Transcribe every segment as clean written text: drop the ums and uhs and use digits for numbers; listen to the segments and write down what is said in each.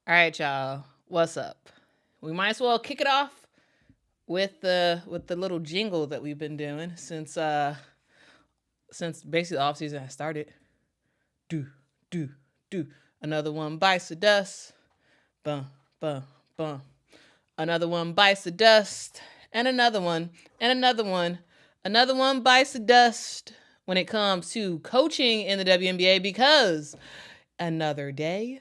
All right, y'all. What's up? We might as well kick it off with the little jingle that we've been doing since basically the off season has started. Do do do. Another one bites the dust. Bum bum bum. Another one bites the dust, and another one, and another one. Another one bites the dust when it comes to coaching in the WNBA because another day,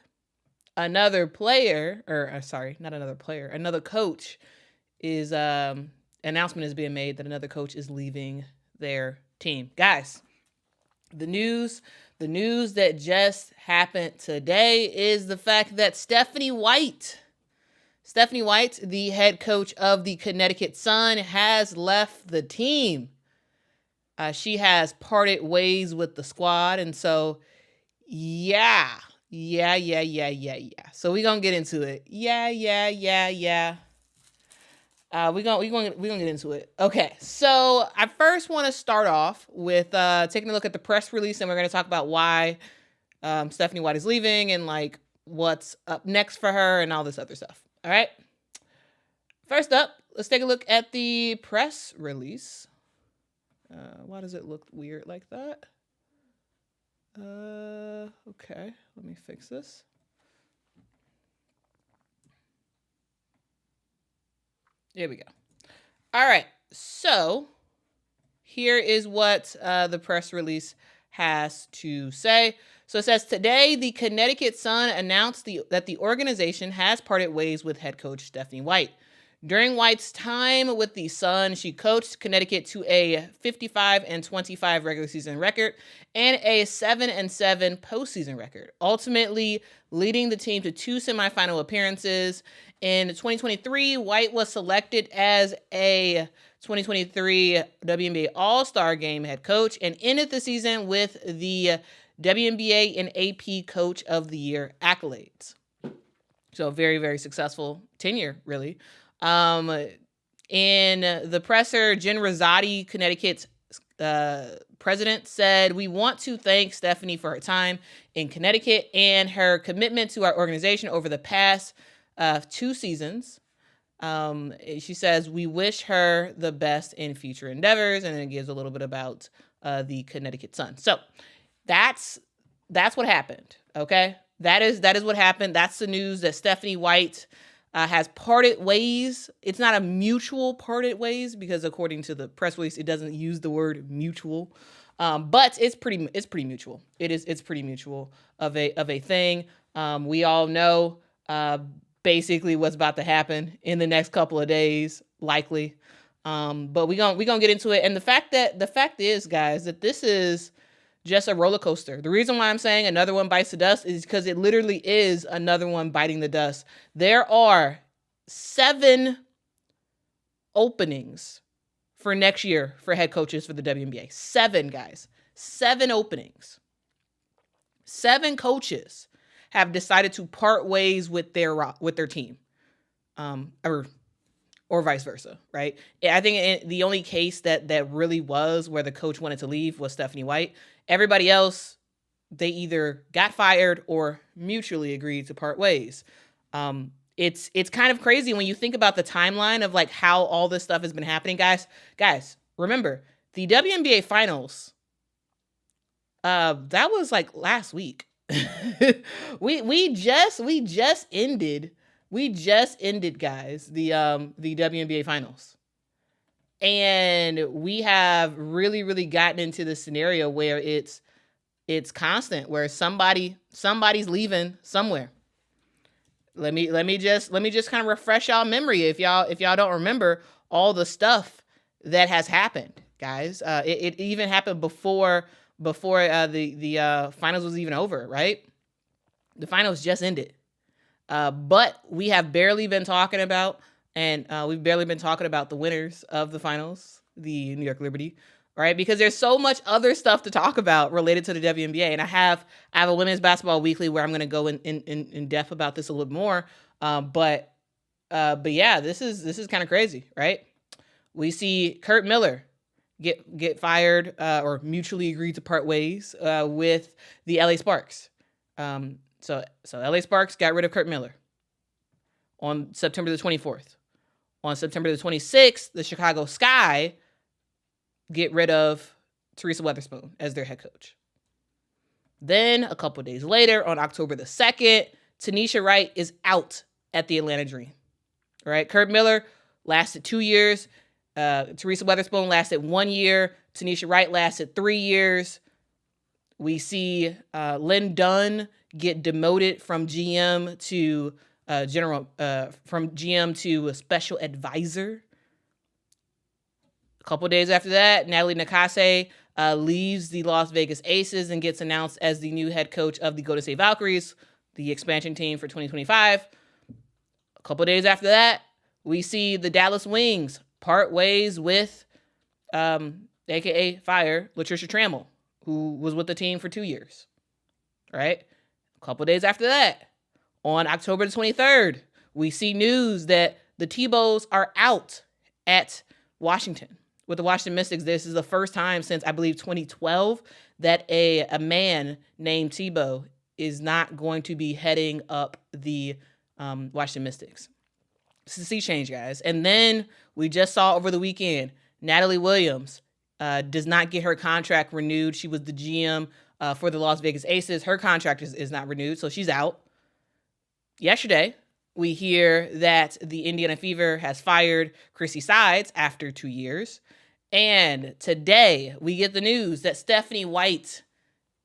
another player, or sorry, not another player, another coach is announcement is being made that another coach is leaving their team. Guys, the news that just happened today is the fact that Stephanie White, the head coach of the Connecticut Sun, has left the team. She has parted ways with the squad, and so yeah. So we gonna get into it. Yeah. We gonna get into it. Okay, so I first want to start off with taking a look at the press release, and we're gonna talk about why Stephanie White is leaving and like what's up next for her and all this other stuff. All right. First up, let's take a look at the press release. Why does it look weird like that? Okay, let me fix this. There we go. All right, so here is what the press release has to say. So it says, today, the Connecticut Sun announced that the organization has parted ways with head coach Stephanie White. During White's time with the Sun, she coached Connecticut to a 55-25 regular season record and a 7-7 postseason record, ultimately leading the team to 2 semifinal appearances. In 2023, White was selected as a 2023 WNBA All-Star Game head coach and ended the season with the WNBA and AP Coach of the Year accolades. So very, very successful tenure, really. In the presser, Jen Rosati, Connecticut's president, said, "We want to thank Stephanie for her time in Connecticut and her commitment to our organization over the past 2 seasons." She says, "We wish her the best in future endeavors," and then it gives a little bit about the Connecticut Sun. So that's what happened. Okay, that is what happened. That's the news that Stephanie White has parted ways. It's not a mutual parted ways because according to the press release, it doesn't use the word mutual. But it's pretty mutual. It's pretty mutual of a thing. We all know basically what's about to happen in the next couple of days, likely. But we gonna get into it. And the fact is, guys, that this is just a roller coaster. The reason why I'm saying another one bites the dust is because it literally is another one biting the dust. There are 7 openings for next year for head coaches for the WNBA. 7, guys. 7 openings. 7 coaches have decided to part ways with their team, or vice versa, right? I think the only case that really was where the coach wanted to leave was Stephanie White. Everybody else, they either got fired or mutually agreed to part ways. It's kind of crazy when you think about the timeline of like how all this stuff has been happening, guys. Guys, remember the WNBA finals. That was like last week. we just ended, guys, the WNBA finals. And we have really gotten into the scenario where it's constant, where somebody's leaving somewhere. Let me just kind of refresh y'all memory if y'all don't remember all the stuff that has happened, guys. It even happened before the finals was even over, right? The finals just ended. But we have barely been talking about, and we've barely been talking about the winners of the finals, the New York Liberty, right? Because there's so much other stuff to talk about related to the WNBA. And I have a women's basketball weekly where I'm going to go in depth about this a little more. But yeah, this is kind of crazy, right? We see Kurt Miller get fired or mutually agree to part ways with the LA Sparks. So LA Sparks got rid of Kurt Miller. on September the 24th. On September the 26th, the Chicago Sky get rid of Teresa Weatherspoon as their head coach. Then a couple days later, on October the 2nd, Tanisha Wright is out at the Atlanta Dream. All right, Kurt Miller lasted 2 years. Teresa Weatherspoon lasted 1 year. Tanisha Wright lasted 3 years. We see Lynn Dunn get demoted from GM to from GM to a special advisor. A couple days after that, Natalie Nakase leaves the Las Vegas Aces and gets announced as the new head coach of the Golden State Valkyries, the expansion team for 2025. A couple days after that, we see the Dallas Wings part ways with, aka fire, Latricia Trammell, who was with the team for 2 years. Right? A couple days after that, on October the 23rd, we see news that the Tebows are out at Washington. With the Washington Mystics, this is the first time since, I believe, 2012 that a man named Tebow is not going to be heading up the Washington Mystics. It's a sea change, guys. And then we just saw over the weekend, Natalie Williams does not get her contract renewed. She was the GM for the Las Vegas Aces. Her contract is not renewed, so she's out. Yesterday, we hear that the Indiana Fever has fired Chrissy Sides after 2 years. And today, we get the news that Stephanie White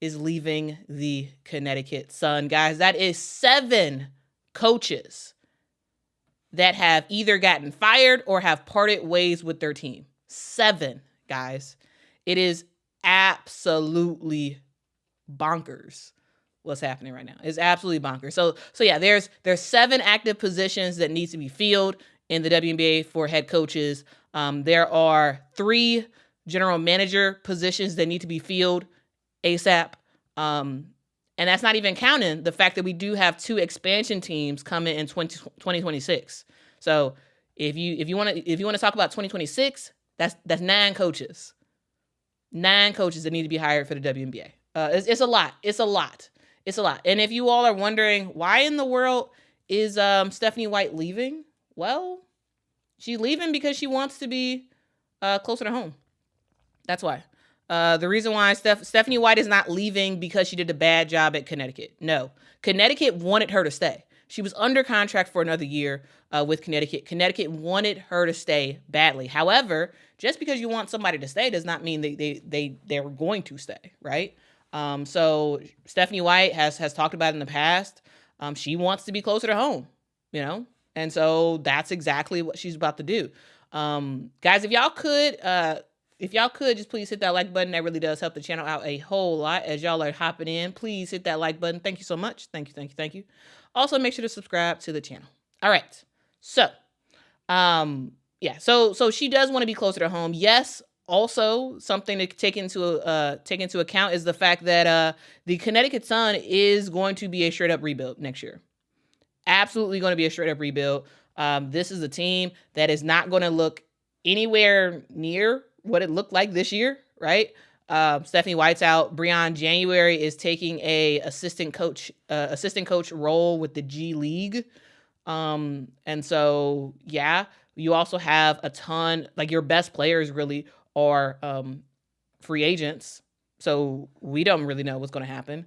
is leaving the Connecticut Sun. Guys, that is 7 coaches that have either gotten fired or have parted ways with their team. 7, guys. It is absolutely bonkers what's happening right now. It's absolutely bonkers. So yeah, there's 7 active positions that need to be filled in the WNBA for head coaches. There are 3 general manager positions that need to be filled ASAP. And that's not even counting the fact that we do have 2 expansion teams coming in 2026. So if you want to talk about 2026, that's 9 coaches. 9 coaches that need to be hired for the WNBA. It's a lot. It's a lot. It's a lot. And if you all are wondering why in the world is Stephanie White leaving, well, she's leaving because she wants to be closer to home. That's why. The reason why Stephanie White is not leaving because she did a bad job at Connecticut. No. Connecticut wanted her to stay. She was under contract for another year with Connecticut. Connecticut wanted her to stay badly. However, just because you want somebody to stay does not mean they're going to stay, right? So Stephanie White has talked about in the past. She wants to be closer to home, you know? And so that's exactly what she's about to do. Guys, if y'all could just please hit that like button. That really does help the channel out a whole lot as y'all are hopping in. Please hit that like button. Thank you so much. Thank you, thank you, thank you. Also, make sure to subscribe to the channel. All right. So, yeah. So she does want to be closer to home. Yes. Also, something to take into account is the fact that the Connecticut Sun is going to be a straight up rebuild next year. Absolutely going to be a straight up rebuild. This is a team that is not going to look anywhere near what it looked like this year, right? Stephanie White's out. Breon January is taking a assistant coach role with the G League. And so, yeah, you also have a ton, like your best players really are free agents. So we don't really know what's going to happen.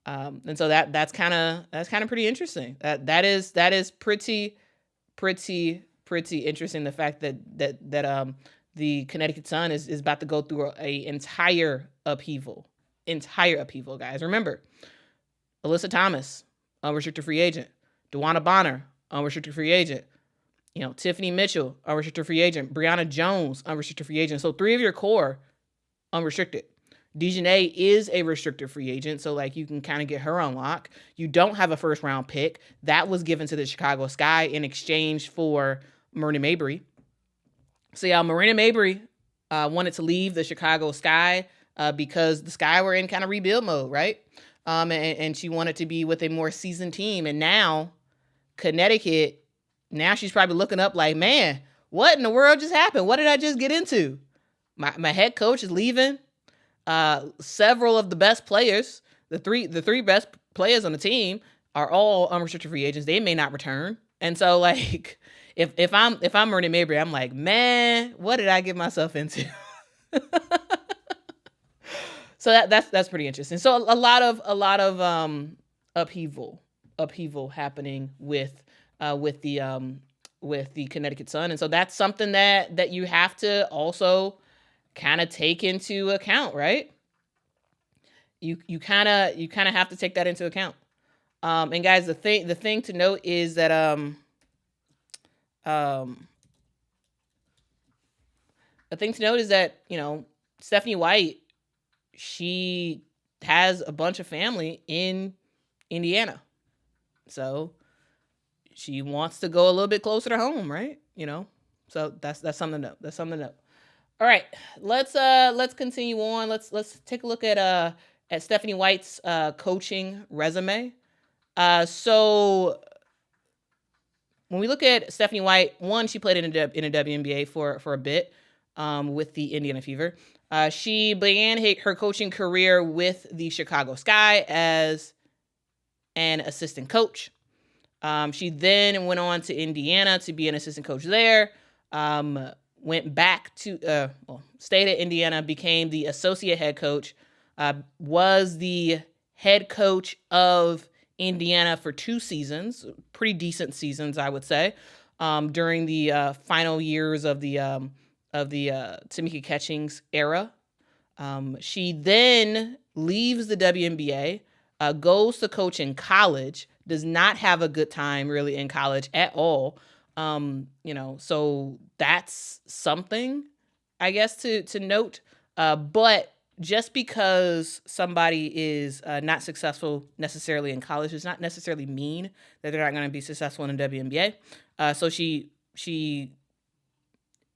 And so that's kind of pretty interesting. That is pretty interesting. The fact that the Connecticut Sun is about to go through a entire upheaval, guys. Remember, Alyssa Thomas, unrestricted free agent. DeWanna Bonner, unrestricted free agent. You know, Tiffany Mitchell, unrestricted free agent. Brianna Jones, unrestricted free agent. So 3 of your core, unrestricted. Dejanay is a restricted free agent, so like you can kind of get her on lock. You don't have a first round pick. That was given to the Chicago Sky in exchange for Marina Mabry. So yeah, Marina Mabry wanted to leave the Chicago Sky because the Sky were in kind of rebuild mode, right? And she wanted to be with a more seasoned team. And now Connecticut, now she's probably looking up like, man, what in the world just happened? What did I just get into? My head coach is leaving. Several of the best players, the three best players on the team are all unrestricted free agents. They may not return. And so like if I'm Marina Mabry, I'm like, man, what did I get myself into? So that's pretty interesting. So a lot of upheaval happening with the Connecticut Sun, and so that's something that you have to also kind of take into account, right? You kind of have to take that into account. And guys, the thing to note is that the thing to note is that Stephanie White, she has a bunch of family in Indiana, so she wants to go a little bit closer to home, right? So that's something to note. That's something to note. All right, let's continue on. Let's take a look at Stephanie White's coaching resume. So when we look at Stephanie White, one, she played in a WNBA for a bit with the Indiana Fever. She began her coaching career with the Chicago Sky as an assistant coach. She then went on to Indiana to be an assistant coach there. Went back to stayed at Indiana, became the associate head coach. Was the head coach of Indiana for 2 seasons, pretty decent seasons, I would say, during the final years of the Tamika Catchings era. She then leaves the WNBA, goes to coach in college, does not have a good time really in college at all. So that's something, I guess, to note. But just because somebody is not successful necessarily in college does not necessarily mean that they're not going to be successful in the WNBA. So she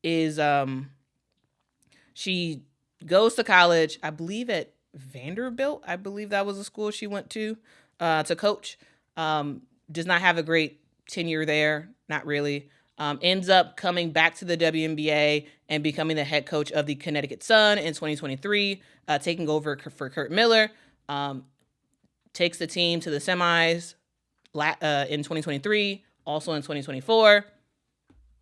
is she goes to college, I believe at Vanderbilt. I believe that was the school she went to coach. Does not have a great tenure there, not really. Ends up coming back to the WNBA and becoming the head coach of the Connecticut Sun in 2023, taking over for Kurt Miller. Takes the team to the semis in 2023, also in 2024.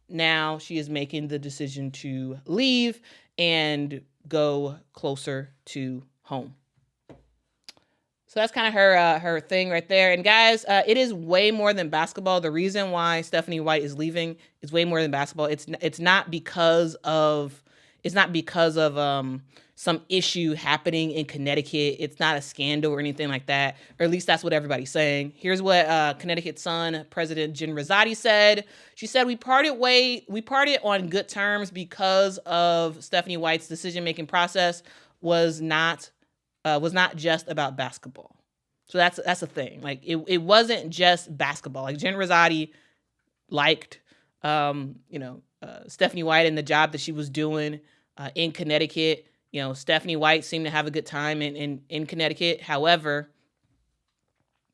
Now she is making the decision to leave and go closer to home. So that's kind of her thing right there. And guys, it is way more than basketball. The reason why Stephanie White is leaving is way more than basketball. It's not because of some issue happening in Connecticut. It's not a scandal or anything like that, or at least that's what everybody's saying. Here's what Connecticut Sun President Jen Rosati said. She said, we parted on good terms because of Stephanie White's decision-making process was not just about basketball. So that's the thing. Like it wasn't just basketball. Like Jen Rosati liked Stephanie White and the job that she was doing in Connecticut. Stephanie White seemed to have a good time in Connecticut. However,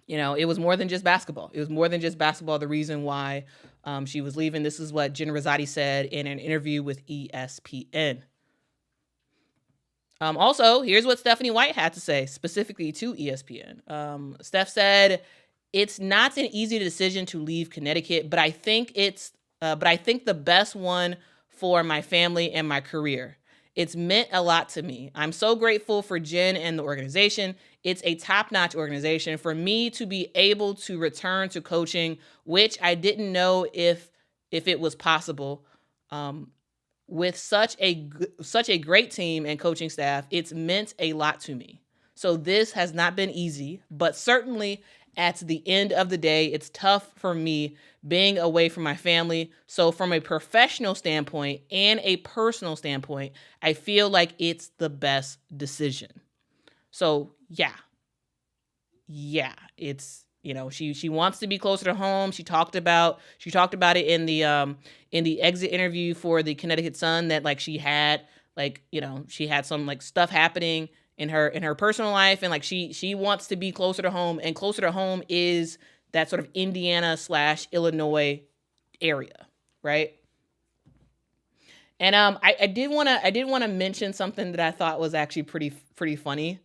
it was more than just basketball. It was more than just basketball. The reason why she was leaving. This is what Jen Rosati said in an interview with ESPN. Also, here's what Stephanie White had to say specifically to ESPN. Steph said, "It's not an easy decision to leave Connecticut, but I think the best one for my family and my career. It's meant a lot to me. I'm so grateful for Jen and the organization. It's a top-notch organization. For me to be able to return to coaching, which I didn't know if it was possible." With such a great team and coaching staff, it's meant a lot to me. So this has not been easy, but certainly at the end of the day, it's tough for me being away from my family. So from a professional standpoint and a personal standpoint, I feel like it's the best decision. So yeah, it's, she wants to be closer to home. She talked about it in the exit interview for the Connecticut Sun that like she had some like stuff happening in her personal life, and like she wants to be closer to home, and closer to home is that sort of Indiana/Illinois area, right? And I did want to mention something that I thought was actually pretty funny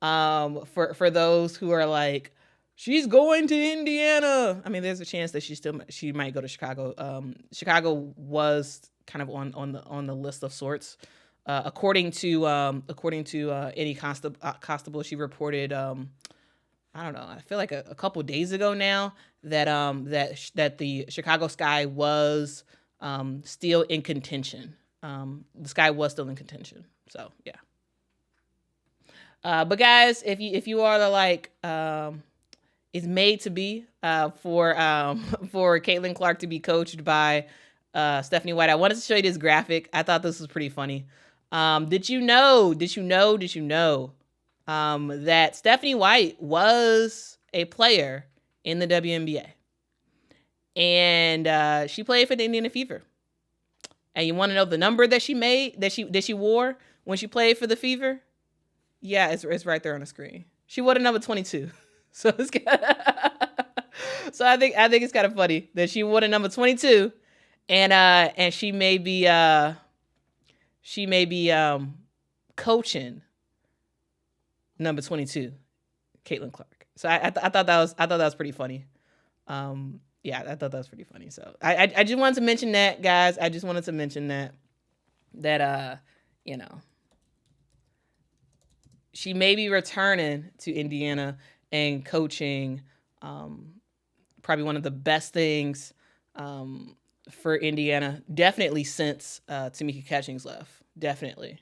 for those who are like, She's going to Indiana. I mean, there's a chance that she might go to Chicago. Chicago was kind of on the list of sorts. According to Annie Constable, she reported I don't know. I feel like a couple days ago now that that the Chicago Sky was still in contention. The Sky was still in contention. So yeah. But guys, if you are the like it's made to be for Caitlin Clark to be coached by Stephanie White. I wanted to show you this graphic. I thought this was pretty funny. Did you know that Stephanie White was a player in the WNBA? And she played for the Indiana Fever. And you want to know the number that she made, that she wore when she played for the Fever? Yeah, it's right there on the screen. She wore the number 22. So it's so I think it's kind of funny that she wore the number 22, and she may be coaching number 22, Caitlin Clark. So I thought that was pretty funny. Yeah, I thought that was pretty funny. So I just wanted to mention that, guys. I just wanted to mention that you know, she may be returning to Indiana and coaching. Probably one of the best things for Indiana, definitely since Tamika Catchings left. Definitely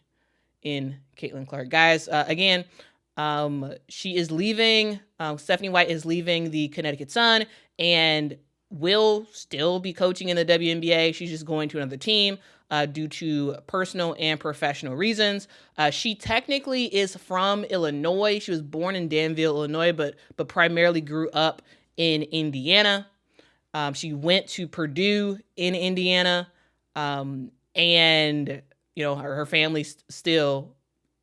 in Caitlin Clark. Guys, again, she is leaving. Stephanie White is leaving the Connecticut Sun and will still be coaching in the WNBA. She's just going to another team due to personal and professional reasons. She technically is from Illinois. She was born in Danville, Illinois, but primarily grew up in Indiana. She went to Purdue in Indiana, and you know her family's still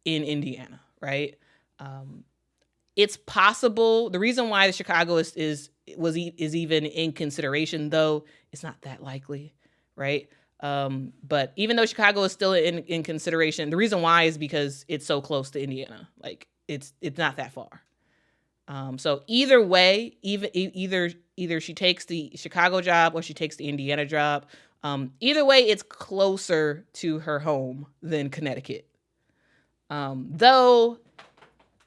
in Indiana, right? It's possible. The reason why the Chicago is even in consideration, though, it's not that likely, right? But even though Chicago is still in consideration, the reason why is because it's so close to Indiana. Like it's not that far. So either way, either she takes the Chicago job or she takes the Indiana job. Either way, it's closer to her home than Connecticut. Though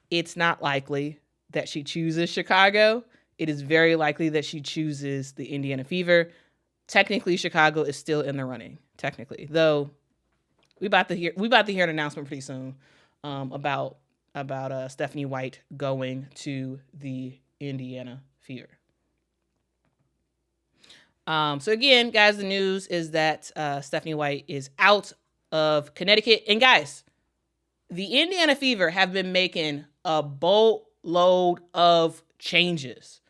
it's not likely that she chooses Chicago. It is very likely that she chooses the Indiana Fever. Technically, Chicago is still in the running. Technically, though, we about to hear an announcement pretty soon about Stephanie White going to the Indiana Fever. So again, guys, the news is that Stephanie White is out of Connecticut. And guys, the Indiana Fever have been making a boatload of changes.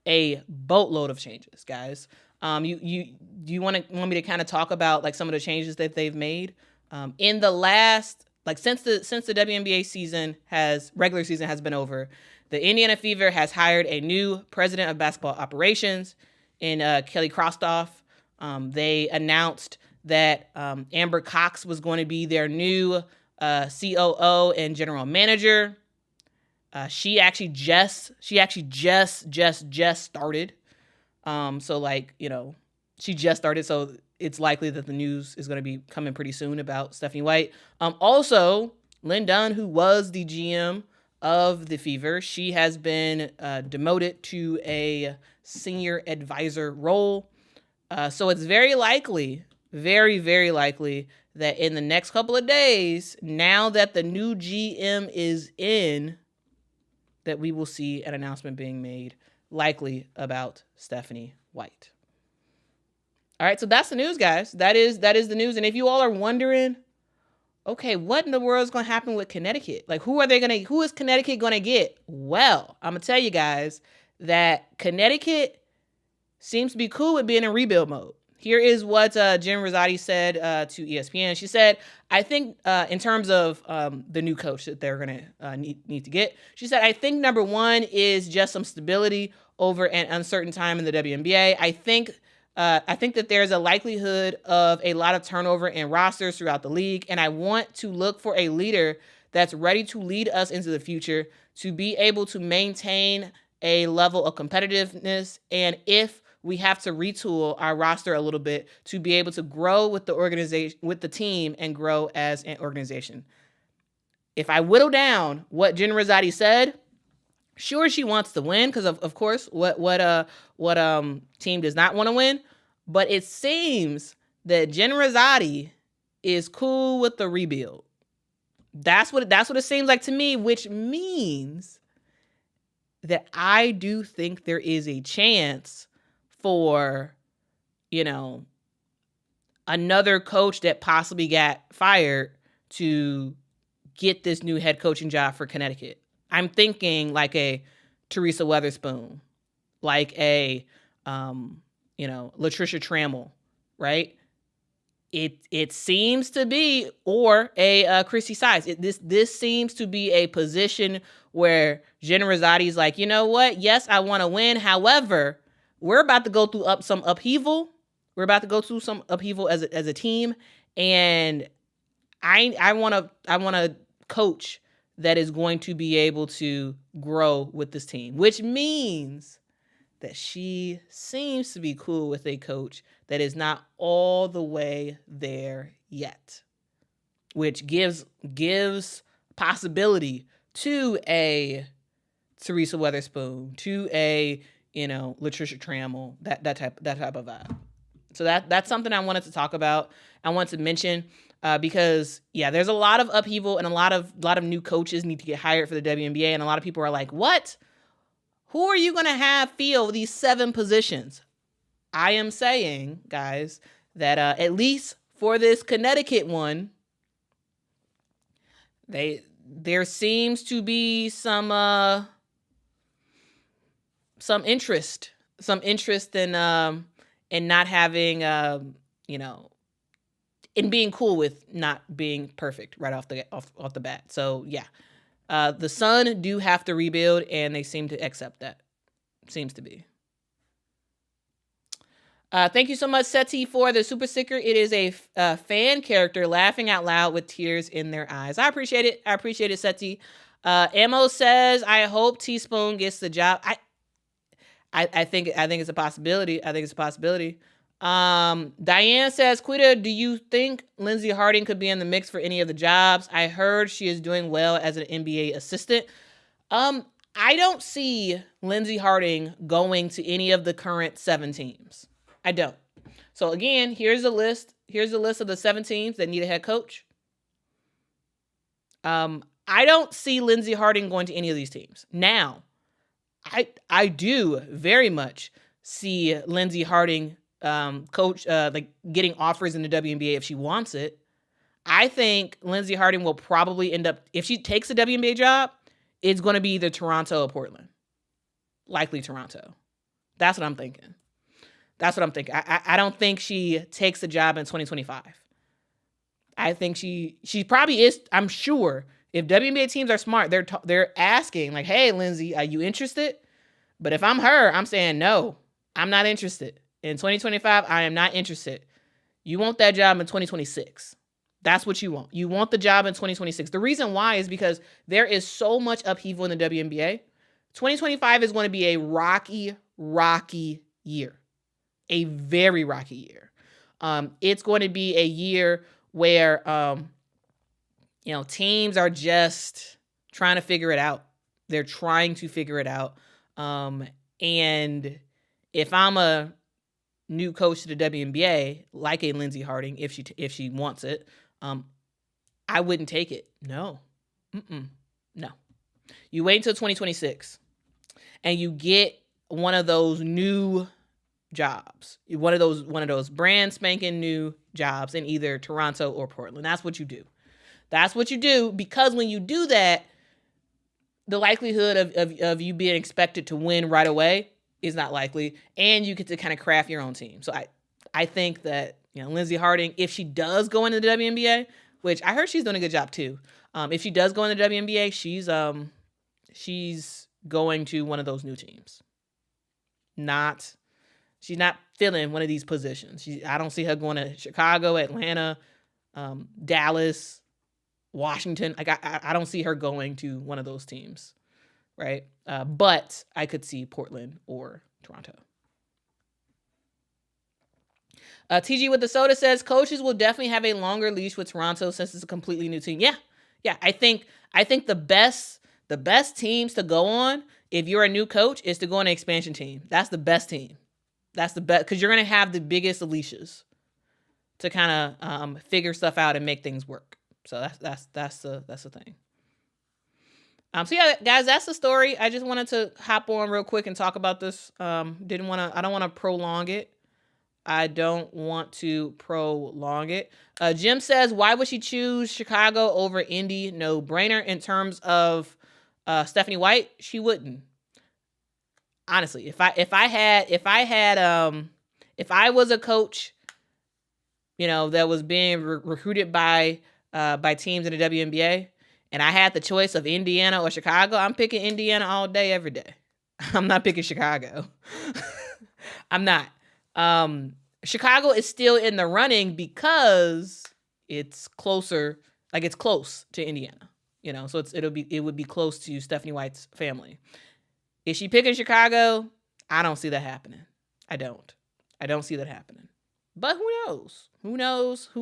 A boatload of changes, guys. You want me to kind of talk about like some of the changes that they've made in the last, like since the WNBA regular season has been over. The Indiana Fever has hired a new president of basketball operations in Kelly Krostoff. They announced that Amber Cox was going to be their new COO and general manager. She actually just started. So like, you know, she just started. So it's likely that the news is going to be coming pretty soon about Stephanie White. Also, Lynn Dunn, who was the GM of the Fever, she has been demoted to a senior advisor role. So it's very likely, very, very likely that in the next couple of days, now that the new GM is in, that we will see an announcement being made, likely about Stephanie White. All right, so that's the news, guys. That is the news. And if you all are wondering, okay, what in the world is going to happen with Connecticut? Like, who is Connecticut going to get? Well, I'm going to tell you guys that Connecticut seems to be cool with being in rebuild mode. Here is what Jen Rosati said to ESPN. She said, I think in terms of the new coach that they're going to need to get, she said, I think number one is just some stability over an uncertain time in the WNBA. I think that there's a likelihood of a lot of turnover in rosters throughout the league, and I want to look for a leader that's ready to lead us into the future, to be able to maintain a level of competitiveness, and if we have to retool our roster a little bit to be able to grow with the organization, with the team, and grow as an organization. If I whittle down what Jen Rosati said, sure, she wants to win because of course what team does not want to win, but it seems that Jen Rosati is cool with the rebuild. That's what it seems like to me, which means that I do think there is a chance for, another coach that possibly got fired to get this new head coaching job for Connecticut. I'm thinking like a Teresa Weatherspoon, like a, Latricia Trammell, right? It seems to be, or a Chrissy Sides. This seems to be a position where Jen Rosati's like, you know what? Yes, I want to win. However, we're about to go through some upheaval. We're about to go through some upheaval as a team, and I want to coach that is going to be able to grow with this team, which means that she seems to be cool with a coach that is not all the way there yet, which gives possibility to a Teresa Weatherspoon, to a Latricia Trammell, that type of vibe. So that's something I wanted to talk about. I want to mention because there's a lot of upheaval and a lot of new coaches need to get hired for the WNBA, and a lot of people are like, what? Who are you going to have fill these 7 positions? I am saying, guys, that at least for this Connecticut one, there seems to be some interest in not having in being cool with not being perfect right off the bat. So the Sun do have to rebuild, and they seem to accept that. Seems to be. Thank you so much, Seti, for the super sticker. It is a fan character laughing out loud with tears in their eyes. I appreciate it, Seti. Ammo says, I hope Teaspoon gets the job. I think it's a possibility. Diane says, Quita, do you think Lindsey Harding could be in the mix for any of the jobs? I heard she is doing well as an NBA assistant. I don't see Lindsey Harding going to any of the current 7 teams. I don't. So again, here's a list. Here's a list of the 7 teams that need a head coach. I don't see Lindsey Harding going to any of these teams. Now, I do very much see Lindsey Harding coach getting offers in the WNBA if she wants it. I think Lindsey Harding will probably end up, if she takes a WNBA job, it's going to be either Toronto or Portland. Likely Toronto. That's what I'm thinking. I don't think she takes the job in 2025. I think she probably is. I'm sure if WNBA teams are smart, they're asking like, hey, Lindsey, are you interested? But if I'm her, I'm saying, no, I'm not interested. In 2025, I am not interested. You want that job in 2026. That's what you want. You want the job in 2026. The reason why is because there is so much upheaval in the WNBA. 2025 is going to be a rocky year. A very rocky year. It's going to be a year where, teams are just trying to figure it out. They're trying to figure it out. And if I'm a new coach to the WNBA, like a Lindsey Harding, if she wants it, I wouldn't take it. No. No. You wait until 2026 and you get one of those new jobs, one of those brand spanking new jobs in either Toronto or Portland. That's what you do. Because when you do that, the likelihood of you being expected to win right away is not likely, and you get to kind of craft your own team. So I think that Lindsey Harding, if she does go into the WNBA, which I heard she's doing a good job too. If she does go into the WNBA, she's going to one of those new teams. She's not filling one of these positions. I don't see her going to Chicago, Atlanta, Dallas, Washington. I don't see her going to one of those teams right? But I could see Portland or Toronto. TG with the soda says coaches will definitely have a longer leash with Toronto since it's a completely new team. Yeah. I think the best teams to go on if you're a new coach is to go on an expansion team. That's the best team. That's the best because you're gonna have the biggest leashes to kind of figure stuff out and make things work. So that's the thing. So yeah, guys, that's the story. I just wanted to hop on real quick and talk about this. I don't want to prolong it. Jim says, why would she choose Chicago over Indy? No brainer. In terms of Stephanie White, she wouldn't. Honestly, if I was a coach, that was being recruited by teams in the WNBA, and I had the choice of Indiana or Chicago, I'm picking Indiana all day, every day. I'm not picking Chicago. I'm not. Chicago is still in the running because it's closer, like it's close to Indiana, so it would be close to Stephanie White's family. Is she picking Chicago? I don't see that happening. I don't see that happening. But who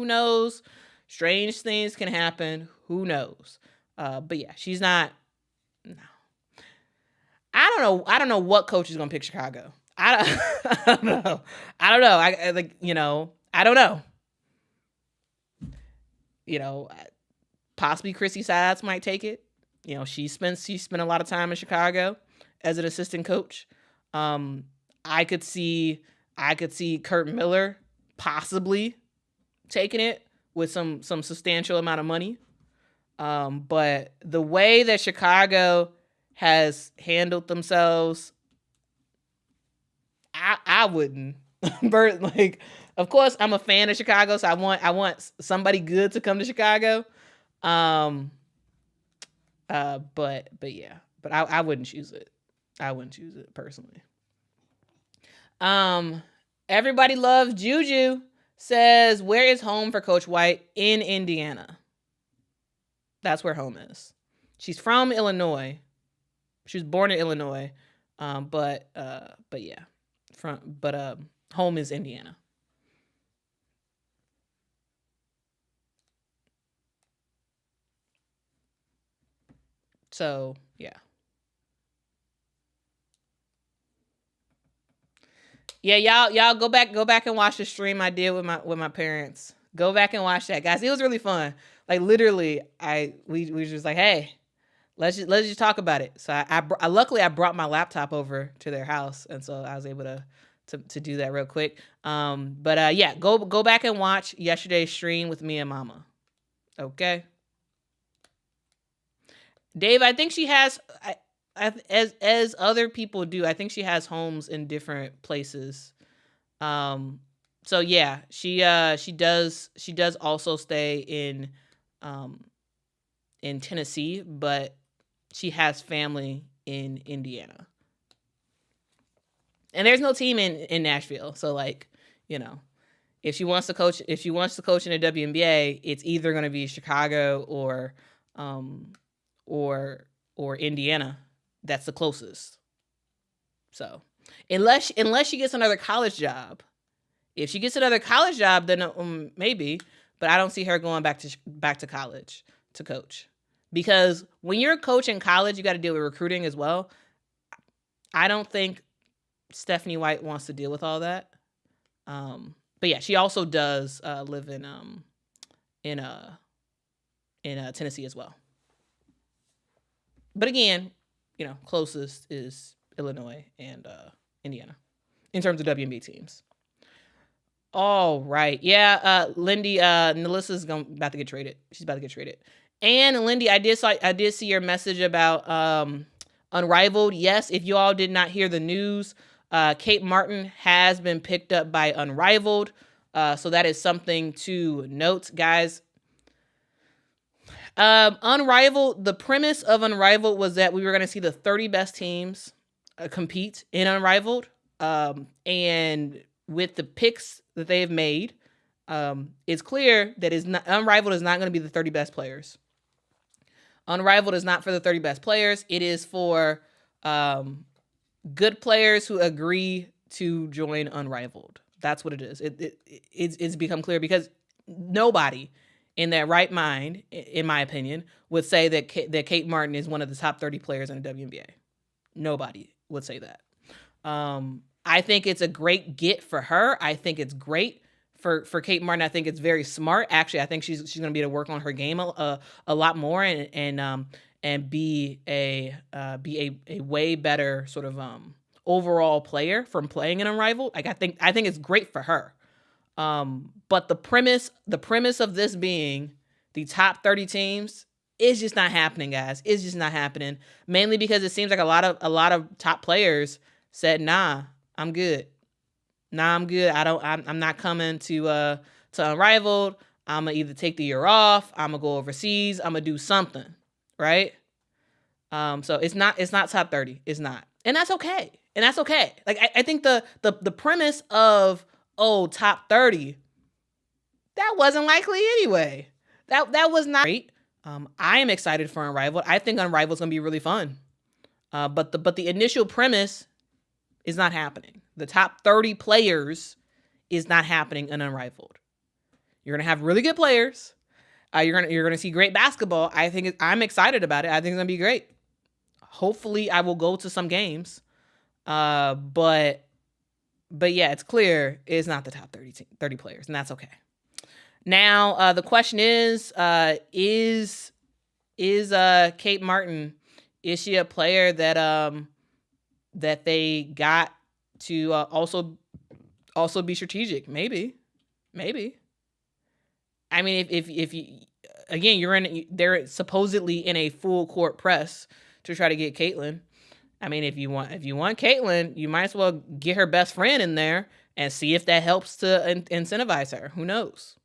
knows? Strange things can happen. Who knows? But yeah, she's not. No. I don't know what coach is going to pick Chicago. I don't know. I don't know. Possibly Chrissy Sides might take it. She spent a lot of time in Chicago as an assistant coach. I could see Kurt Miller possibly taking it with some substantial amount of money. But the way that Chicago has handled themselves, I wouldn't. Of course, I'm a fan of Chicago, so I want somebody good to come to Chicago. But yeah, but I wouldn't choose it. I wouldn't choose it personally. Everybody loves Juju says, where is home for Coach White? In Indiana. That's where home is. She's from Illinois. She was born in Illinois. But yeah. Home is Indiana. So, yeah. Yeah, y'all go back and watch the stream I did with my parents. Go back and watch that, guys. It was really fun. Like literally, we were just like, hey, let's just talk about it. So I luckily I brought my laptop over to their house, and so I was able to do that real quick. Yeah, go back and watch yesterday's stream with me and Mama. Okay. Dave, I think she has. As other people do, I think she has homes in different places. So yeah, she does also stay in Tennessee, but she has family in Indiana. And there's no team in Nashville, so if she wants to coach in the WNBA, it's either going to be Chicago or Indiana. That's the closest. So, unless she gets another college job, if she gets another college job, then maybe. But I don't see her going back to college to coach, because when you're a coach in college, you got to deal with recruiting as well. I don't think Stephanie White wants to deal with all that. But yeah, she also does live in Tennessee as well. But again, closest is Illinois and Indiana in terms of WNBA teams. All right. Yeah, Lindy, Melissa's about to get traded. She's about to get traded. And Lindy, I did see your message about Unrivaled. Yes, if you all did not hear the news, Kate Martin has been picked up by Unrivaled. So that is something to note, guys. Unrivaled, the premise of Unrivaled was that we were going to see the 30 best teams compete in Unrivaled. And with the picks that they've made, it's clear that Unrivaled is not going to be the 30 best players. Unrivaled is not for the 30 best players. It is for good players who agree to join Unrivaled. That's what it is. It's become clear because nobody in their right mind, in my opinion, would say that Kate Martin is one of the top 30 players in the WNBA. Nobody would say that. I think it's a great get for her. I think it's great for Kate Martin. I think it's very smart. Actually, I think she's going to be able to work on her game a lot more and be a way better sort of overall player from playing in Unrivaled. Like I think it's great for her. But the premise of this being the top 30 teams is just not happening, guys. It's just not happening. Mainly because it seems like a lot of top players said, "Nah, I'm good. Nah, I'm good. I'm not coming to Unrivaled. I'm gonna either take the year off. I'm gonna go overseas. I'm gonna do something, right?" So it's not top 30. It's not, and that's okay. Like I think the premise of top 30, that wasn't likely anyway. That was not great. I am excited for Unrivaled. I think Unrivaled's gonna be really fun. But the initial premise is not happening. The top 30 players is not happening in Unrivaled. You're gonna have really good players. You're gonna see great basketball. I'm excited about it. I think it's gonna be great. Hopefully, I will go to some games. But yeah, it's clear it's not the top 30 players, and that's okay. Now, the question is Kate Martin, is she a player that they got to also be strategic? Maybe. I mean, if you, again, they're supposedly in a full court press to try to get Caitlin. I mean, if you want Caitlin, you might as well get her best friend in there and see if that helps to incentivize her. Who knows?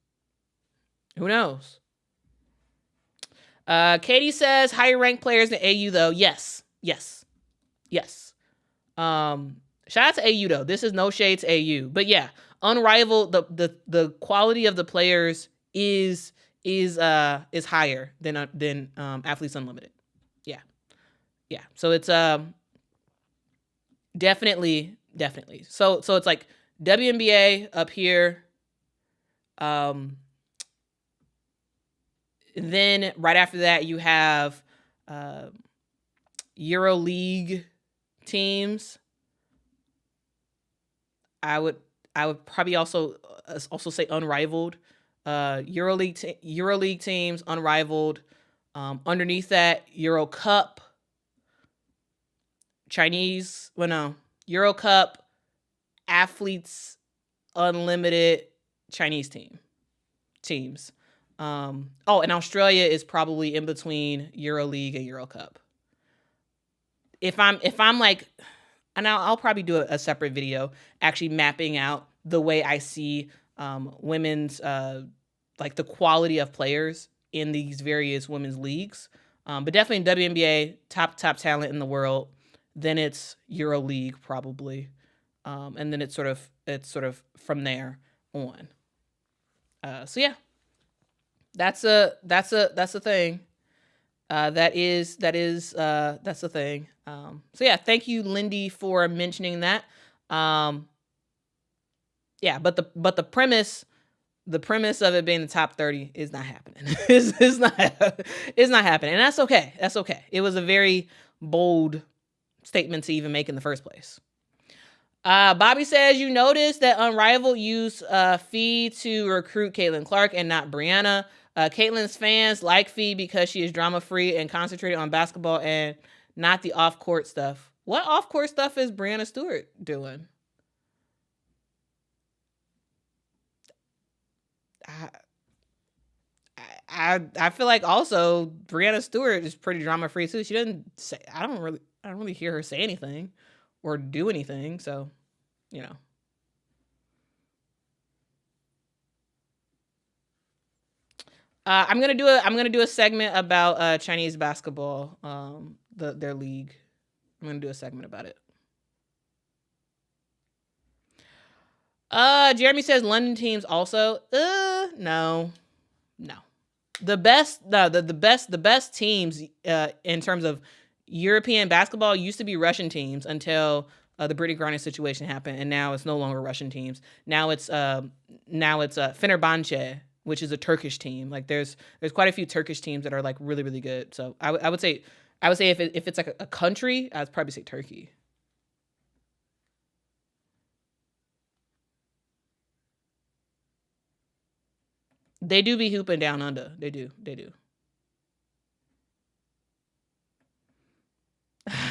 Katie says higher ranked players in AU though. Yes. Shout out to AU though. This is no shade to AU, but yeah, Unrivaled. The quality of the players is higher than Athletes Unlimited. Yeah. So it's definitely. So it's like WNBA up here. Then right after that you have EuroLeague teams. I would probably also say Unrivaled. EuroLeague teams, Unrivaled. Underneath that, Euro Cup. Euro Cup, Athletes Unlimited, Chinese teams. And Australia is probably in between EuroLeague and Euro Cup. If I'm like, and I'll probably do a separate video actually mapping out the way I see women's like the quality of players in these various women's leagues. But definitely WNBA, top talent in the world. Then it's EuroLeague probably, and then it's sort of from there on. So yeah, that's a thing. That's the thing. So yeah, thank you, Lindy, for mentioning that. Yeah, but the premise of it being the top 30 is not happening. It's not happening, and that's okay. It was a very bold statement to even make in the first place. Bobby says, you noticed that Unrivaled used Fee to recruit Caitlin Clark and not Brianna. Caitlin's fans like Fee because she is drama-free and concentrated on basketball and not the off-court stuff. What off-court stuff is Brianna Stewart doing? I feel like also Brianna Stewart is pretty drama-free too. She doesn't say, I don't really hear her say anything or do anything, so you know. I'm gonna do a segment about Chinese basketball, their league. I'm gonna do a segment about it. Jeremy says London teams also. No. the best teams in terms of European basketball used to be Russian teams until the Brittany Griner situation happened, and now it's no longer Russian teams. Now it's Fenerbahce, which is a Turkish team. Like there's quite a few Turkish teams that are like really really good. So I would say if it's like a country, I'd probably say Turkey. They do be hooping down under. They do.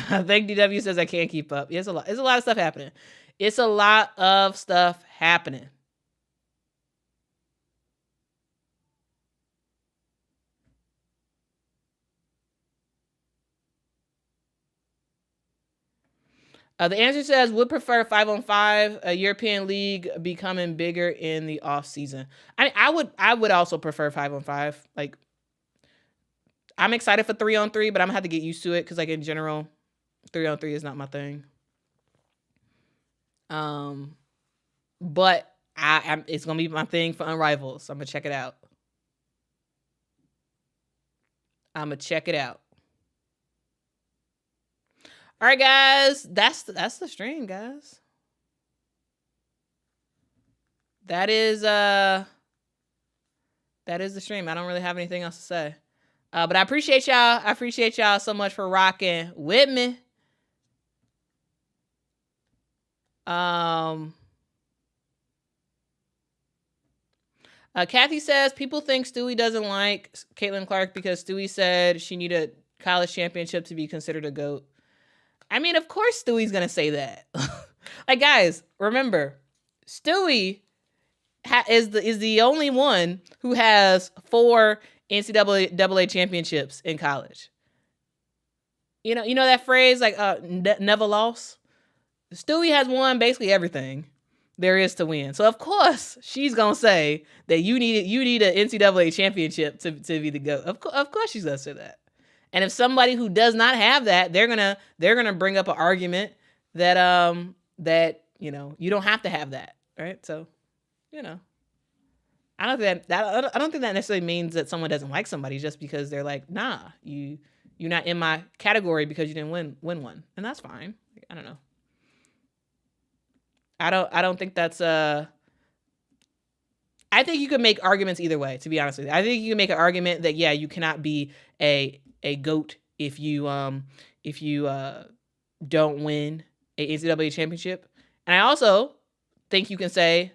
I think DW says I can't keep up. Yeah, it's a lot. It's a lot of stuff happening. It's a lot of stuff happening. The answer says would prefer 5-on-5. A European league becoming bigger in the off season. I would also prefer 5-on-5. Like I'm excited for 3-on-3, but I'm gonna have to get used to it because like in general, 3-on-3 is not my thing. But it's gonna be my thing for Unrivaled, so I'm gonna check it out. All right, guys, that's the stream, guys. That is the stream. I don't really have anything else to say. But I appreciate y'all. I appreciate y'all so much for rocking with me. Kathy says people think Stewie doesn't like Caitlin Clark because Stewie said she needed a college championship to be considered a GOAT. I mean, of course Stewie's gonna say that. Like, guys, remember, Stewie is the only one who has 4 NCAA championships in college. You know that phrase like never lost. Stewie has won basically everything there is to win. So of course she's gonna say that you need an NCAA championship to be the GOAT. Of course she's gonna say that. And if somebody who does not have that, they're gonna bring up an argument that you don't have to have that, right? So, I don't think that necessarily means that someone doesn't like somebody just because they're like, nah, you're not in my category because you didn't win one, and that's fine. I don't know. I don't think that's I think you could make arguments either way, to be honest with you. I think you can make an argument that you cannot be a GOAT if you don't win a NCAA championship. And I also think you can say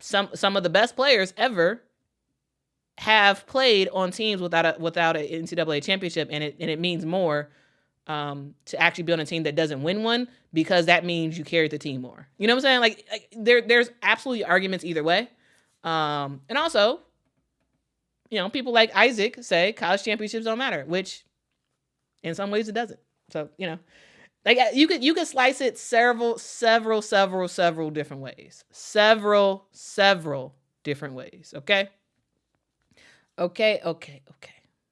some of the best players ever have played on teams without an NCAA championship, and it means more to actually be on a team that doesn't win one, because that means you carried the team more. You know what I'm saying? Like there's absolutely arguments either way. And also, people like Isaac say college championships don't matter, which in some ways it doesn't. So, like you could slice it several different ways. Several different ways. Okay.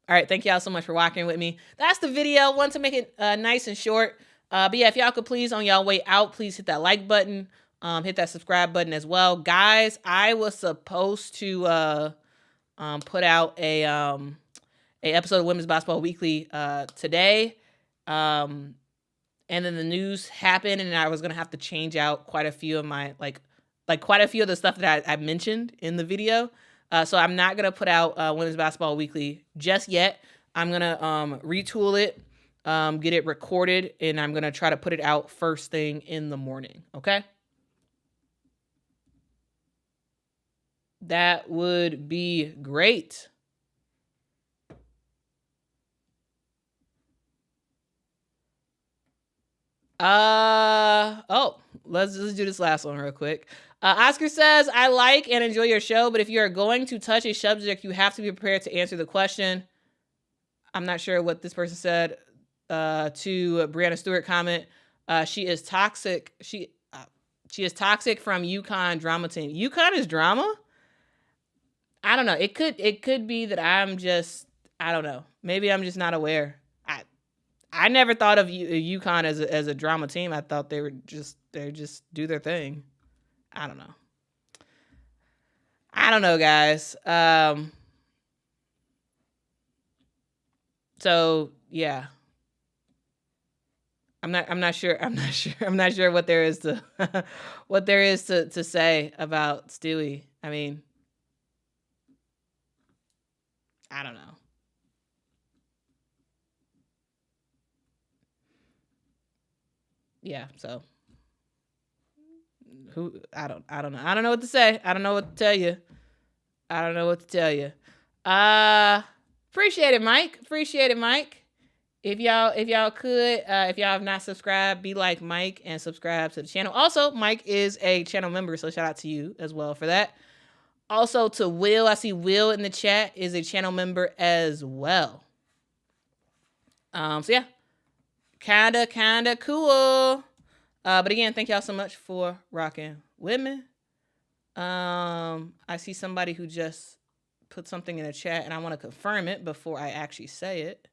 All right, thank y'all so much for walking with me. That's the video. Want to make it nice and short. But yeah, if y'all could please, on y'all way out, please hit that like button. Hit that subscribe button as well. Guys, I was supposed to put out a episode of Women's Basketball Weekly today. And then the news happened, and I was going to have to change out quite a few of my, like quite a few of the stuff that I mentioned in the video. So I'm not going to put out Women's Basketball Weekly just yet. I'm going to retool it, get it recorded, and I'm going to try to put it out first thing in the morning. Okay? That would be great. Let's do this last one real quick. Oscar says, I like and enjoy your show, but if you are going to touch a subject, you have to be prepared to answer the question. I'm not sure what this person said to Brianna Stewart comment. She is toxic. She is toxic from UConn drama team. UConn is drama? I don't know. It could be that I don't know. Maybe I'm just not aware. I never thought of UConn as a drama team. I thought they just do their thing. I don't know, guys. So yeah, I'm not sure. I'm not sure what there is to what there is to say about Stewie. I mean, I don't know. Yeah, so I don't know. I don't know what to say. I don't know what to tell you. I don't know what to tell you. Uh Appreciate it, Mike. Appreciate it, Mike. If y'all could, if y'all have not subscribed, be like Mike and subscribe to the channel. Also, Mike is a channel member, so shout out to you as well for that. Also to Will, I see Will in the chat is a channel member as well. So yeah, kinda cool. But again, thank y'all so much for rocking with me. I see somebody who just put something in the chat, and I want to confirm it before I actually say it.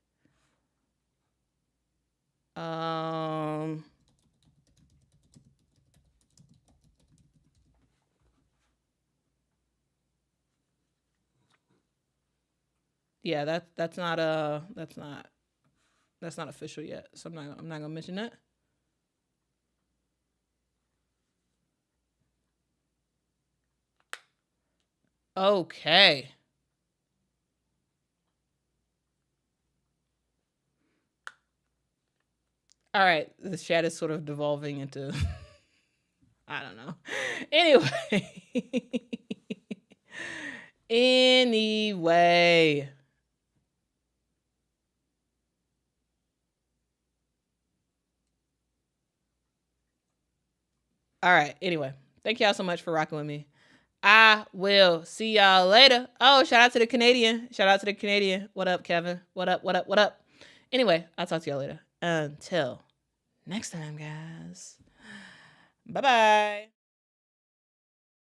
Yeah, that's not official yet, so I'm not gonna mention that. Okay. All right, the chat is sort of devolving into I don't know. Anyway. Anyway. All right. Anyway, thank y'all so much for rocking with me. I will see y'all later. Oh, shout out to the Canadian. Shout out to the Canadian. What up, Kevin? What up? What up? What up? Anyway, I'll talk to y'all later. Until next time, guys. Bye bye.